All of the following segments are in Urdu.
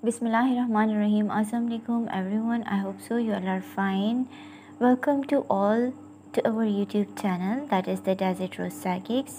Bismillahirrahmanirrahim. Assalamu alaikum everyone. I hope so you all are fine. Welcome to all to our YouTube channel, that is the Desert Rose Psychics.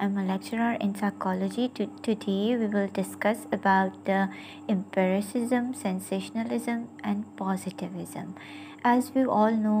I'm a lecturer in psychology. Today we will discuss about the empiricism, sensationalism and positivism. As we all know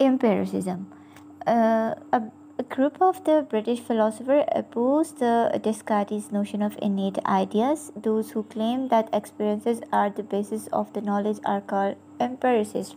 Empiricism. A group of the British philosophers opposed the Descartes' notion of innate ideas. Those who claim that experiences are the basis of the knowledge are called empiricists.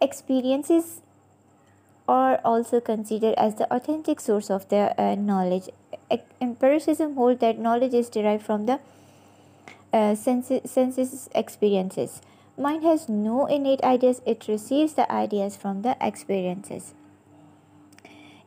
Experiences are also considered as the authentic source of the knowledge. Empiricism holds that knowledge is derived from the senses experiences. Mind has no innate ideas, it receives the ideas from the experiences.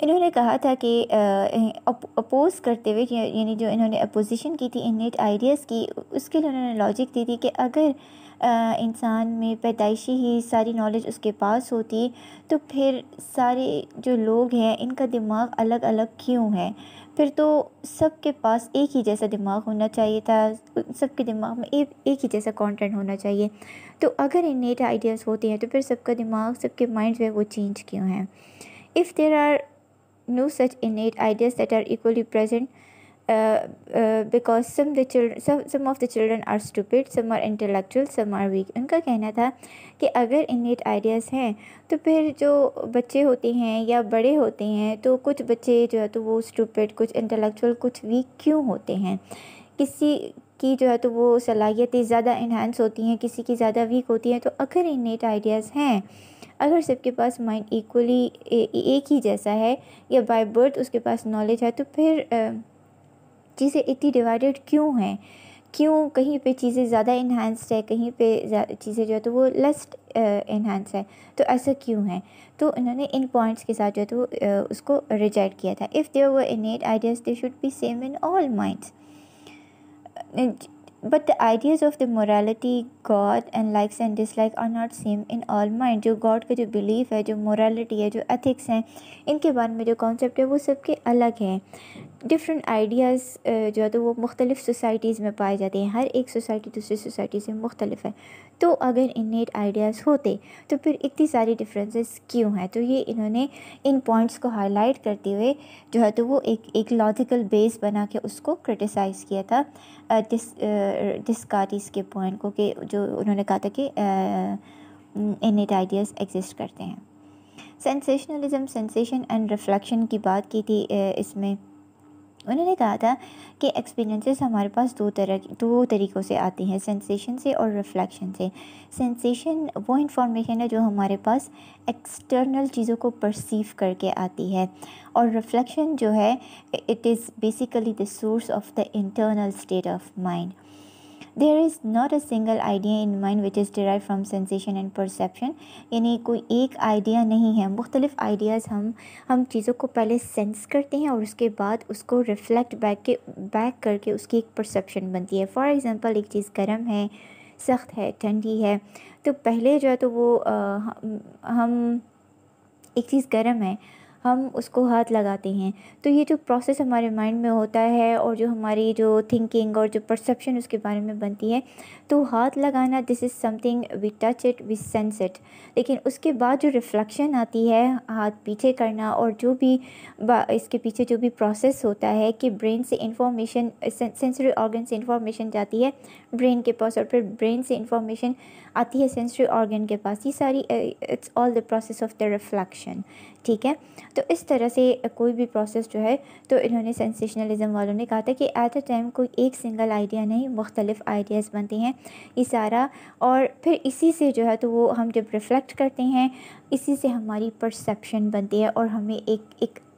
انہوں نے کہا تھا کہ اپوز کرتے ہوئے یعنی جو انہوں نے اپوزیشن کی تھی انیٹ آئیڈیاز کی، اس کے لیے انہوں نے لاجک دی تھی کہ اگر انسان میں پیدائشی ہی ساری نالج اس کے پاس ہوتی تو پھر سارے جو لوگ ہیں ان کا دماغ الگ الگ کیوں ہے؟ پھر تو سب کے پاس ایک ہی جیسا دماغ ہونا چاہیے تھا، سب کے دماغ میں ایک ہی جیسا کانٹینٹ ہونا چاہیے۔ تو اگر انیٹ آئیڈیاز ہوتے ہیں تو پھر سب کا دماغ، سب کے مائنڈ جو ہے وہ چینج کیوں ہیں؟ If there are no such innate ideas that are equally present, because some of the children are stupid, some are intellectual, some are weak۔ ان کا کہنا تھا کہ اگر innate ideas ہیں تو پھر جو بچے ہوتے ہیں یا بڑے ہوتے ہیں تو کچھ بچے جو ہے تو وہ stupid، کچھ intellectual، کچھ weak کیوں ہوتے ہیں؟ کسی کی جو ہے تو وہ صلاحیتیں زیادہ انہینس ہوتی ہیں، کسی کی زیادہ ویک ہوتی ہیں۔ تو اگر innate ideas ہیں، اگر سب کے پاس مائنڈ ایکولی ایک ہی جیسا ہے یا بائی برتھ اس کے پاس نالج ہے، تو پھر چیزیں اتنی ڈیوائڈیڈ کیوں ہیں؟ کیوں کہیں پہ چیزیں زیادہ انہینسڈ ہے، کہیں پہ چیزیں جو ہے تو وہ لیس انہینس ہے؟ تو ایسا کیوں ہے؟ تو انہوں نے ان پوائنٹس کے ساتھ جو ہے تو اس کو ریجیکٹ کیا تھا۔ If there were innate ideas they should be same in all minds, but the ideas of the morality, God and likes and dislike are not same in all mind۔ جو گاڈ کا جو بلیف ہے، جو morality ہے، جو ethics ہیں، ان کے بارے میں جو کانسیپٹ ہے وہ سب کے الگ ہیں۔ ڈفرینٹ آئیڈیاز جو ہے تو وہ مختلف سوسائٹیز میں پائے جاتے ہیں، ہر ایک سوسائٹی دوسری سوسائٹی سے مختلف ہے۔ تو اگر انیٹ آئیڈیاز ہوتے تو پھر اتنی ساری ڈفرینسز کیوں ہیں؟ تو یہ انہوں نے ان پوائنٹس کو ہائی لائٹ کرتے ہوئے جو ہے تو وہ ایک لاجیکل بیس بنا کے اس کو کرٹیسائز کیا تھا ڈسکارٹیز کے پوائنٹ کو، کہ جو انہوں نے کہا تھا کہ انیٹ آئیڈیاز ایگزسٹ کرتے ہیں۔ سینسیشنلزم، سینسیشن اینڈ ریفلیکشن کی بات کی تھی اس میں۔ انہوں نے کہا تھا کہ ایکسپیرینسز ہمارے پاس دو طریقوں سے آتی ہیں، سینسیشن سے اور ریفلیکشن سے۔ سینسیشن وہ انفارمیشن ہے جو ہمارے پاس ایکسٹرنل چیزوں کو پرسیو کر کے آتی ہے، اور ریفلیکشن جو ہے it is basically the source of the internal state of mind. There is not a single idea in mind which is derived from sensation and perception، یعنی کوئی ایک آئیڈیا نہیں ہے، مختلف آئیڈیاز ہم چیزوں کو پہلے سینس کرتے ہیں اور اس کے بعد اس کو ریفلیکٹ بیک کر کے اس کی ایک پرسیپشن بنتی ہے۔ فار ایگزامپل، ایک چیز گرم ہے، سخت ہے، ٹھنڈی ہے، تو پہلے جو ہے تو وہ ہم ایک چیز گرم ہے، ہم اس کو ہاتھ لگاتے ہیں، تو یہ جو پروسیس ہمارے مائنڈ میں ہوتا ہے اور جو ہماری جو تھنکنگ اور جو پرسیپشن اس کے بارے میں بنتی ہے، تو ہاتھ لگانا this is something we touch it, we sense it. لیکن اس کے بعد جو ریفلیکشن آتی ہے، ہاتھ پیچھے کرنا، اور جو بھی اس کے پیچھے جو بھی پروسیس ہوتا ہے کہ برین سے انفارمیشن، سینسری آرگن سے انفارمیشن جاتی ہے برین کے پاس، اور پھر برین سے انفارمیشن آتی ہے سینسری آرگن کے پاس، یہ ساری it's all the process of the reflection, ٹھیک ہے؟ تو اس طرح سے کوئی بھی پروسیس جو ہے، تو انہوں نے سینسیشنلزم والوں نے کہا تھا کہ ایٹ اے ٹائم کوئی ایک سنگل آئیڈیا نہیں، مختلف آئیڈیاز بنتے ہیں یہ سارا، اور پھر اسی سے جو ہے تو وہ ہم جب ریفلیکٹ کرتے ہیں، اسی سے ہماری پرسیپشن بنتی ہے اور ہمیں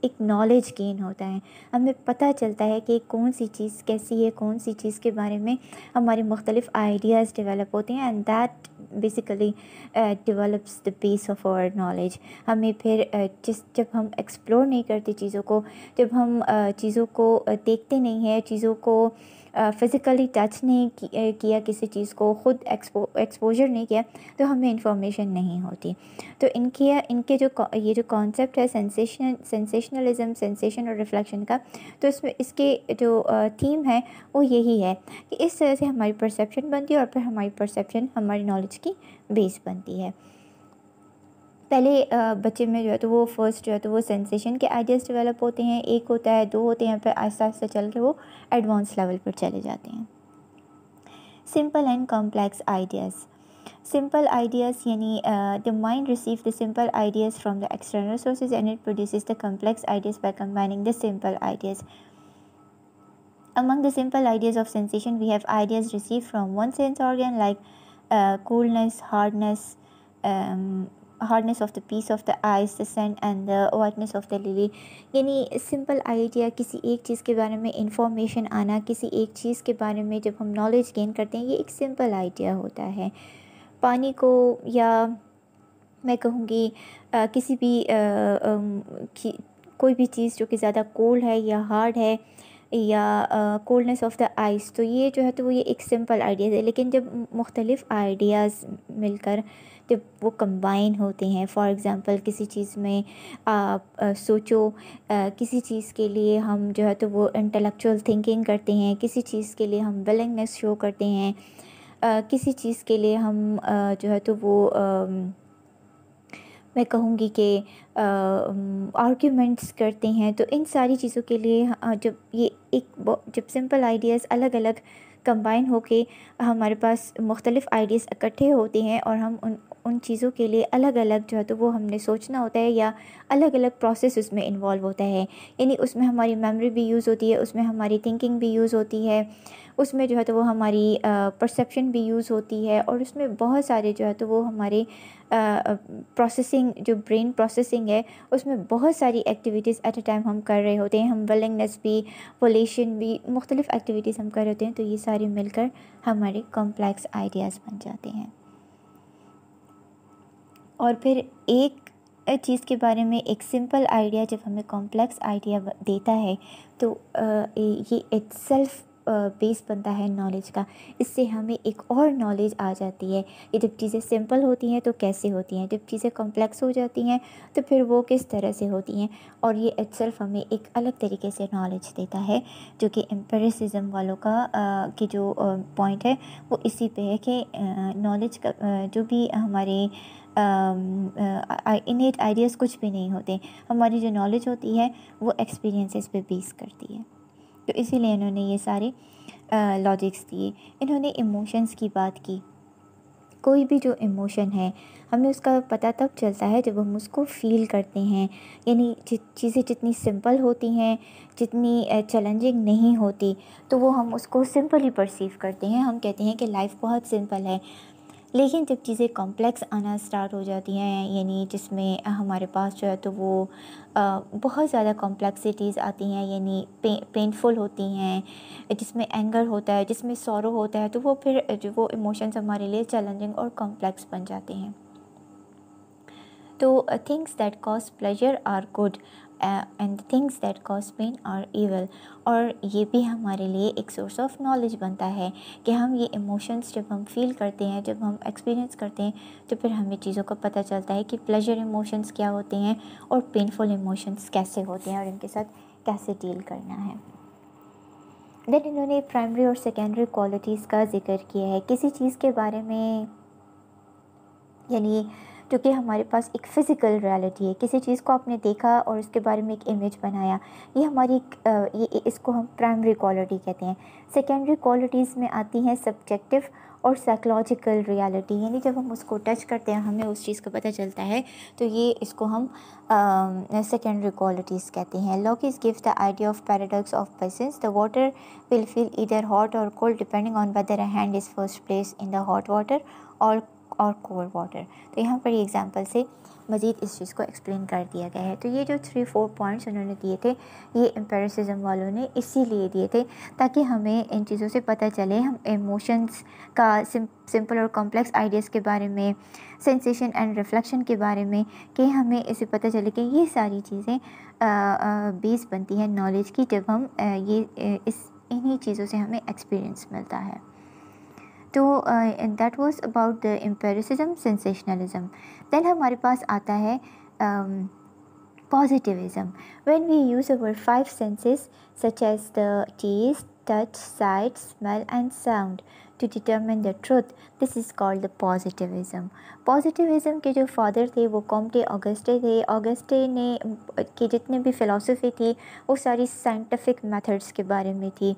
ایک نالج گین ہوتا ہے، ہمیں پتہ چلتا ہے کہ کون سی چیز کیسی ہے، کون سی چیز کے بارے میں ہمارے مختلف آئیڈیاز ڈیولپ ہوتے ہیں، and that basically develops the base of our knowledge. ہمیں پھر جب ہم ایکسپلور نہیں کرتے چیزوں کو، جب ہم چیزوں کو دیکھتے نہیں ہیں، چیزوں کو فزیکلی ٹچ نہیں کیا، کسی چیز کو خود ایکسپوجر نہیں کیا، تو ہمیں انفارمیشن نہیں ہوتی۔ تو ان کے جو یہ جو کانسیپٹ ہے سینسیشنلزم، سینسیشن اور ریفلیکشن کا، تو اس کے جو تھیم ہے وہ یہی ہے کہ اس طرح سے ہماری پرسیپشن بنتی ہے، اور پھر ہماری پرسیپشن ہماری نالج کی بیس بنتی ہے۔ پہلے بچے میں جو ہے تو وہ فرسٹ جو ہے تو وہ سینسیشن کے آئیڈیاز ڈیولپ ہوتے ہیں، ایک ہوتا ہے، دو ہوتے ہیں، پھر آہستہ آہستہ چل کے وہ ایڈوانس لیول پر چلے جاتے ہیں۔ Simple and complex ideas. Simple ideas یعنی the mind receives the simple ideas from the external sources and it produces the complex ideas by combining the simple ideas. Among the simple ideas of sensation, we have ideas received from one sense organ like coolness, hardness of the piece of the ice, the scent and the whiteness of the lily۔ یعنی سمپل آئیڈیا، کسی ایک چیز کے بارے میں انفارمیشن آنا، کسی ایک چیز کے بارے میں جب ہم نالج گین کرتے ہیں، یہ ایک سمپل آئیڈیا ہوتا ہے۔ پانی کو، یا میں کہوں گی کسی بھی کوئی بھی چیز جو کہ زیادہ کولڈ ہے یا ہارڈ ہے یا کولڈنس آف دا آئس، تو یہ جو ہے تو وہ یہ ایک سمپل آئیڈیاز ہے. لیکن جب مختلف آئیڈیاز مل کر جب وہ کمبائن ہوتے ہیں، فار ایگزامپل کسی چیز میں آپ سوچو، کسی چیز کے لیے ہم جو ہے تو وہ انٹلیکچوئل تھنکنگ کرتے ہیں، کسی چیز کے لیے ہم ولنگنیس شو کرتے ہیں، کسی چیز کے لیے ہم جو ہے تو وہ میں کہوں گی کہ آرگیومنٹس کرتے ہیں. تو ان ساری چیزوں کے لیے جب یہ جب سمپل آئیڈیاز الگ الگ کمبائن ہو کے ہمارے پاس مختلف آئیڈیاز اکٹھے ہوتے ہیں اور ہم ان چیزوں کے لیے الگ الگ جو ہے تو وہ ہم نے سوچنا ہوتا ہے یا الگ الگ پروسیس اس میں انوالو ہوتا ہے. یعنی اس میں ہماری میموری بھی یوز ہوتی ہے، اس میں ہماری تھنکنگ بھی یوز ہوتی ہے، اس میں جو ہے تو وہ ہماری پرسیپشن بھی یوز ہوتی ہے، اور اس میں بہت سارے جو ہے تو وہ ہمارے پروسیسنگ، جو برین پروسیسنگ ہے اس میں بہت ساری ایکٹیویٹیز ایٹ اے ٹائم ہم کر رہے ہوتے ہیں. ہم ولنگنیس بھی، وولیشن بھی، مختلف ایکٹیویٹیز ہم کر رہے ہوتے ہیں. تو یہ سارے مل کر ہمارے کمپلیکس آئیڈیاز بن جاتے ہیں. اور پھر ایک چیز کے بارے میں ایک سمپل آئیڈیا جب ہمیں کمپلیکس آئیڈیا دیتا ہے تو یہ اٹ سیلف بیس بنتا ہے نالج کا. اس سے ہمیں ایک اور نالج آ جاتی ہے کہ جب چیزیں سمپل ہوتی ہیں تو کیسے ہوتی ہیں، جب چیزیں کمپلیکس ہو جاتی ہیں تو پھر وہ کس طرح سے ہوتی ہیں. اور یہ اٹ سیلف ہمیں ایک الگ طریقے سے نالج دیتا ہے، جو کہ امپیریسزم والوں کا کہ جو پوائنٹ ہے وہ اسی پہ ہے کہ نالج کا جو بھی ہمارے انیٹ آئیڈیاز کچھ بھی نہیں ہوتے. ہماری جو نالج ہوتی ہے وہ ایکسپیرینسز پہ بیس کرتی ہے. تو اسی لیے انہوں نے یہ سارے لاجکس دیے. انہوں نے ایموشنز کی بات کی. کوئی بھی جو ایموشن ہے ہمیں اس کا پتہ تب چلتا ہے جب ہم اس کو فیل کرتے ہیں. یعنی چیزیں جتنی سمپل ہوتی ہیں، جتنی چیلنجنگ نہیں ہوتی، تو وہ ہم اس کو سمپلی پرسیو کرتے ہیں. ہم کہتے ہیں کہ لائف بہت سمپل ہے. لیکن جب چیزیں کمپلیکس آنا سٹارٹ ہو جاتی ہیں، یعنی جس میں ہمارے پاس جو ہے تو وہ بہت زیادہ کمپلیکسٹیز آتی ہیں، یعنی پینفل ہوتی ہیں، جس میں اینگر ہوتا ہے، جس میں سورو ہوتا ہے، تو وہ پھر جو وہ ایموشنز ہمارے لیے چیلنجنگ اور کمپلیکس بن جاتے ہیں. تو things that cause pleasure are good and things that cause pain are evil. اور یہ بھی ہمارے لیے ایک سورس آف نالج بنتا ہے کہ ہم یہ ایموشنس جب ہم فیل کرتے ہیں، جب ہم ایکسپیرینس کرتے ہیں، تو پھر ہمیں چیزوں کا پتہ چلتا ہے کہ پلیجر ایموشنس کیا ہوتے ہیں اور پینفل ایموشنس کیسے ہوتے ہیں اور ان کے ساتھ کیسے ڈیل کرنا ہے. دین انہوں نے پرائمری اور سیکنڈری کوالٹیز کا ذکر کیا ہے. کسی چیز کے بارے میں، یعنی جو کہ ہمارے پاس ایک فزیکل ریالٹی ہے، کسی چیز کو آپ نے دیکھا اور اس کے بارے میں ایک امیج بنایا، یہ ہماری اس کو ہم پرائمری کوالٹی کہتے ہیں. سیکنڈری کوالٹیز میں آتی ہیں سبجیکٹیو اور سائیکلوجیکل ریالٹی. یعنی جب ہم اس کو ٹچ کرتے ہیں، ہمیں اس چیز کا پتہ چلتا ہے، تو یہ اس کو ہم سیکنڈری کوالٹیز کہتے ہیں. Locke's gives the idea of paradox of patience. The water will feel either hot اور cold depending on whether a hand is first place in the hot water اور کولڈ واٹر. تو یہاں پر یہ ایگزامپل سے مزید اس چیز کو ایکسپلین کر دیا گیا ہے. تو یہ جو 3-4 پوائنٹس انہوں نے دیے تھے، یہ امپیریسزم والوں نے اسی لیے دیے تھے تاکہ ہمیں ان چیزوں سے پتہ چلے، ہم ایموشنس کا سمپل اور کمپلیکس آئیڈیاز کے بارے میں، سینسیشن اینڈ ریفلیکشن کے بارے میں، کہ ہمیں اسے پتہ چلے کہ یہ ساری چیزیں بیس بنتی ہیں نالج کی، جب ہم انہی چیزوں سے ہمیں ایکسپیرئنس ملتا ہے. تو that was about the empiricism, sensationalism. Then ہمارے پاس آتا ہے positivism. When we use our 5 senses such as the taste, touch, sight, smell and sound to determine the truth, this is called the positivism. Positivism کے جو فادر تھے وہ کامٹے آگسٹے تھے. آگسٹے نے کہ جتنے بھی فلاسفی تھی وہ ساری سائنٹیفک میتھڈس کے بارے میں تھی.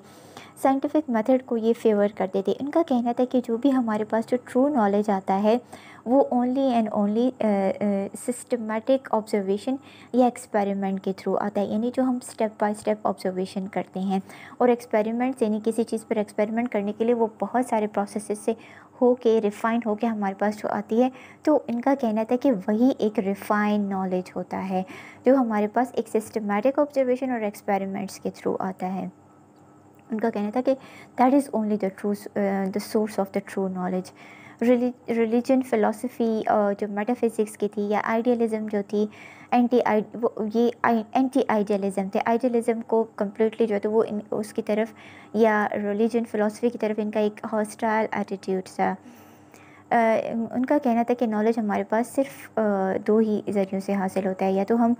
سائنٹیفک میتھڈ کو یہ فیور کرتے تھے. ان کا کہنا تھا کہ جو بھی ہمارے پاس جو ٹرو نالج آتا ہے وہ only and only systematic observation یا ایکسپیریمنٹ کے تھرو آتا ہے. یعنی جو ہم اسٹیپ بائی اسٹیپ آبزرویشن کرتے ہیں، اور ایکسپیریمنٹس یعنی کسی چیز پر ایکسپیریمنٹ کرنے کے لیے وہ بہت سارے پروسیسز سے ہو کے ریفائن ہو کے ہمارے پاس جو آتی ہے، تو ان کا کہنا تھا کہ وہی ایک ریفائن نالج ہوتا ہے جو ہمارے پاس ایک سسٹمیٹک آبزرویشن اور ایکسپیریمنٹس کے تھرو آتا ہے. ان کا کہنا تھا کہ that is only the source of the true knowledge. Religion فلسفی جو میٹا فزکس کی تھی، یا آئیڈیالزم جو تھی، یہ اینٹی آئیڈیالزم تھے. آئیڈیالزم کو کمپلیٹلی جو ہے تو وہ اس کی طرف، یا ریلیجن فلسفی کی طرف ان کا ایک ہاسٹائل ایٹیٹیوڈ تھا. ان کا کہنا تھا کہ نالج ہمارے پاس صرف دو ہی ذریعوں سے حاصل ہوتا ہے، یا تو ہم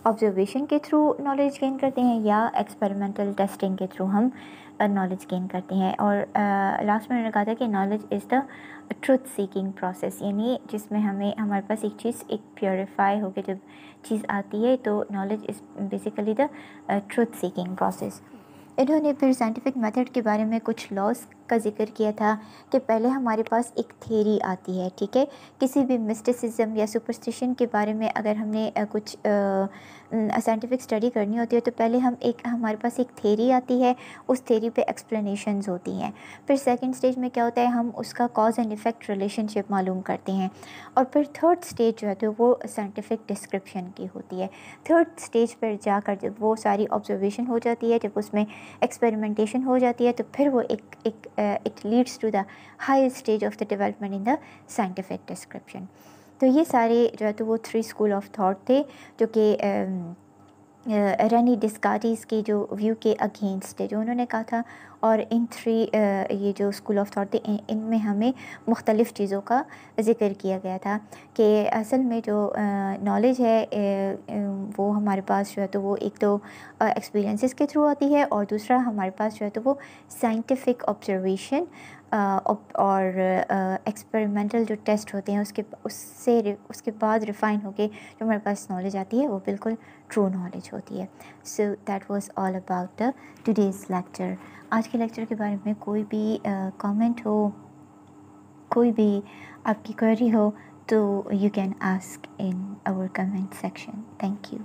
آبزرویشن کے تھرو نالج گین کرتے ہیں، یا ایکسپیریمنٹل ٹیسٹنگ کے تھرو ہم نالج گین کرتے ہیں. اور لاسٹ میں نے کہا تھا کہ knowledge is the truth seeking process, یعنی جس میں ہمارے پاس ایک چیز ایک پیوریفائی ہو کے جب چیز آتی ہے تو knowledge is basically the truth seeking process. انہوں نے پھر سائنٹیفک میتھڈ کے بارے میں کچھ لاس کا ذکر کیا تھا کہ پہلے ہمارے پاس ایک تھیری آتی ہے، ٹھیک ہے، کسی بھی مسٹیسزم یا سپرسٹیشن کے بارے میں اگر ہم نے کچھ سائنٹیفک اسٹڈی کرنی ہوتی ہے تو پہلے ہمارے پاس ایک تھیری آتی ہے، اس تھیری پہ ایکسپلینیشنز ہوتی ہیں. پھر سیکنڈ اسٹیج میں کیا ہوتا ہے، ہم اس کا کاز اینڈ ایفیکٹ ریلیشن شپ معلوم کرتے ہیں. اور پھر تھرڈ اسٹیج جو ہے تو وہ سائنٹیفک ڈسکرپشن کی ہوتی ہے. تھرڈ اسٹیج پر جا کر جب وہ ساری آبزرویشن ہو جاتی ہے، جب اس میں ایکسپیریمنٹیشن ہو جاتی ہے، تو پھر وہ it leads to the high stage of the development in the scientific description. تو یہ سارے جو ہے تو وہ 3 اسکول آف تھاٹ تھے جو کہ رینی ڈسکارٹیز کے جو ویو کے اگینسٹ ہے جو انہوں نے کہا تھا. اور ان 3 یہ جو اسکول آف تھاٹ تھے ان میں ہمیں مختلف چیزوں کا ذکر کیا گیا تھا کہ اصل میں جو نالج ہے وہ ہمارے پاس جو ہے تو وہ ایک تو ایکسپیرینسز کے تھرو آتی ہے، اور دوسرا ہمارے پاس جو ہے تو وہ سائنٹیفک آبزرویشن اور ایکسپیریمنٹل جو ٹیسٹ ہوتے ہیں اس کے بعد ریفائن ہو کے جو ہمارے پاس نالج آتی ہے وہ بالکل ٹرو نالج ہوتی ہے. So that was all about the today's lecture. آج کے لیکچر کے بارے میں کوئی بھی کامنٹ ہو، کوئی بھی آپ کی کوئری ہو تو you can ask in our comment section. Thank you.